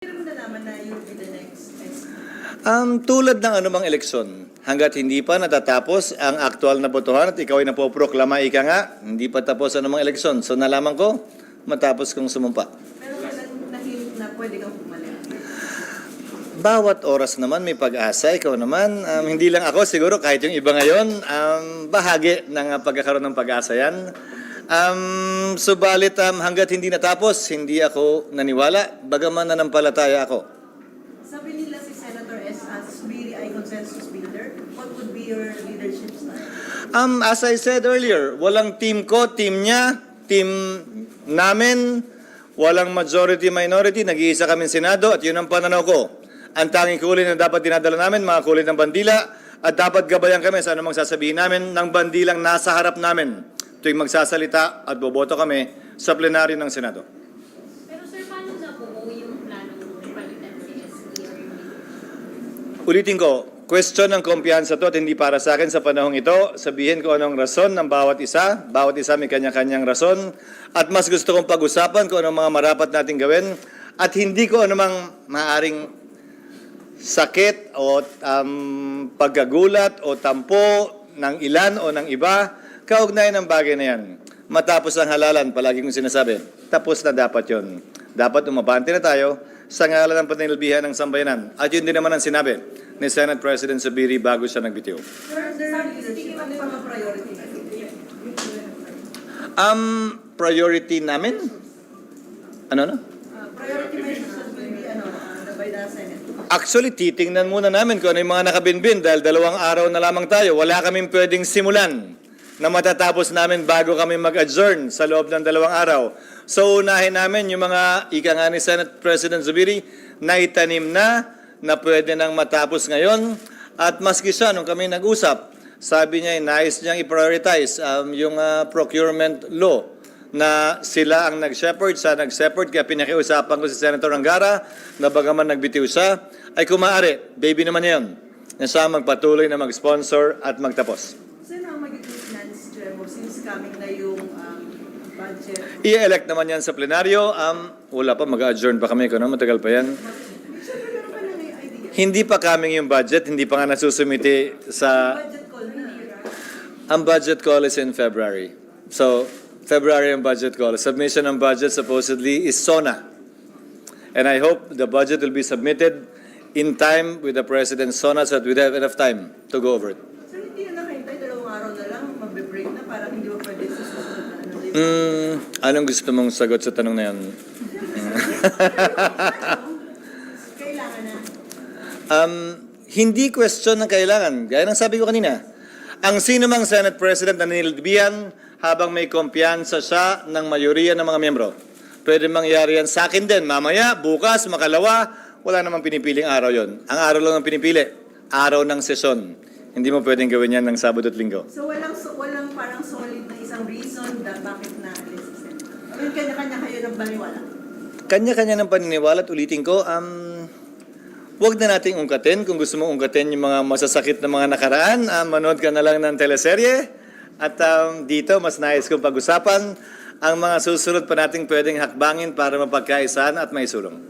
Pero mo nalaman na you'll be the next SP? Tulad ng anumang eleksyon, hanggat hindi pa natatapos ang aktual na botohan at ikaw ay napoproklama, ika nga, hindi pa tapos ang anumang eleksyon. So nalaman ko, matapos kong sumumpa. Pero walang nahihint na pwede kang pumalit. Bawat oras naman may pag-asa, ikaw naman. Hindi lang ako, siguro kahit yung iba ngayon, bahagi ng pagkakaroon ng pag-asa yan. Subalit hanggat hindi natapos, hindi ako naniwala, bagaman nanampalataya ako. Sabi nila si Senator Zubiri ay consensus builder. What would be your leadership style? As I said earlier, walang team ko, team niya, team namin, walang majority-minority, nag-iisa kami Senado at yun ang pananaw ko. Ang tanging kulay na dapat dinadala namin, mga kulay ng bandila, at dapat gabayan kami sa anumang sasabihin namin ng bandilang nasa harap namin tuwing magsasalita at boboto kami sa plenaryo ng Senado. Pero sir, paano na po yung planong palitan si SB or yung Ulitin ko, question ng kumpiyansa to at hindi para sa akin sa panahong ito. Sabihin ko anong rason ng bawat isa may kanya-kanyang rason, at mas gusto kong pag-usapan kung anong mga marapat nating gawin at hindi ko anumang maaring sakit o pagkagulat o tampo ng ilan o ng iba kaugnay ng bagay na yan. Matapos ang halalan, palagi kong sinasabi, tapos na dapat yon. Dapat umabante na tayo sa ngalan ng pananilbihan ng sambayanan. At yun din naman ang sinabi ni Senate President Zubiri bago siya nagbitiw. Sir, leadership, ano yung mga priority natin? Priority namin? Ano? Priority measures will be by the Senate. Actually, titingnan muna namin kung ano yung mga nakabinbin dahil 2 araw na lamang tayo. Wala kaming pwedeng simulan na matatapos namin bago kami mag-adjourn sa loob ng 2 araw. So, unahin namin yung mga ika nga ni Senate President Zubiri na itanim na pwede nang matapos ngayon. At maski siya, nung kami nag-usap, sabi niya, nais niyang i-prioritize yung procurement law na sila ang nag-shepherd, siya nag-shepherd, kaya pinakiusapan ko si Senator Angara na bagaman nagbitiw siya, ay kumaari, baby naman yan, na siya magpatuloy na mag-sponsor at magtapos. Sir, ang magiging finance mo since coming na yung budget? I-elect naman yan sa plenaryo. Wala pa, mag-adjourn pa kami. Matagal pa yan. Sir, meron ka na may idea? Hindi pa coming yung budget. Hindi pa nga nasusumiti sa... Budget call na. Ang budget call is in February. So, February ang budget call. Submission ng budget supposedly is SONA. And I hope the budget will be submitted in time with the President's SONA so that we have enough time to go over it. Sir, hindi na nakahintay, 2 araw na lang, magbe-break na, parang hindi mo pwede sa susunod na Anong gusto mong sagot sa tanong na yan? Kailangan na. Hindi question ng kailangan. Gaya ng sabi ko kanina, ang sino mang Senate President na ninilbihan habang may kumpiyansa siya ng mayoriya ng mga miyembro. Pwede mangyari yan sa akin din. Mamaya, bukas, makalawa, wala namang pinipiling araw yon. Ang araw lang ang pinipili, araw ng sesyon. Hindi mo pwedeng gawin yan ng Sabado at Linggo. So walang parang solid na isang reason bakit na alis si Sen. Yung kanya-kanya kayo ng baliwala. Kanya-kanya ng paniniwala at ulitin ko, huwag na nating ungkatin. Kung gusto mong ungkatin yung mga masasakit na mga nakaraan, manood ka na lang ng teleserye. At dito, mas nais kong pag-usapan ang mga susunod pa nating pwedeng hakbangin para mapagkaisahan at may sulong.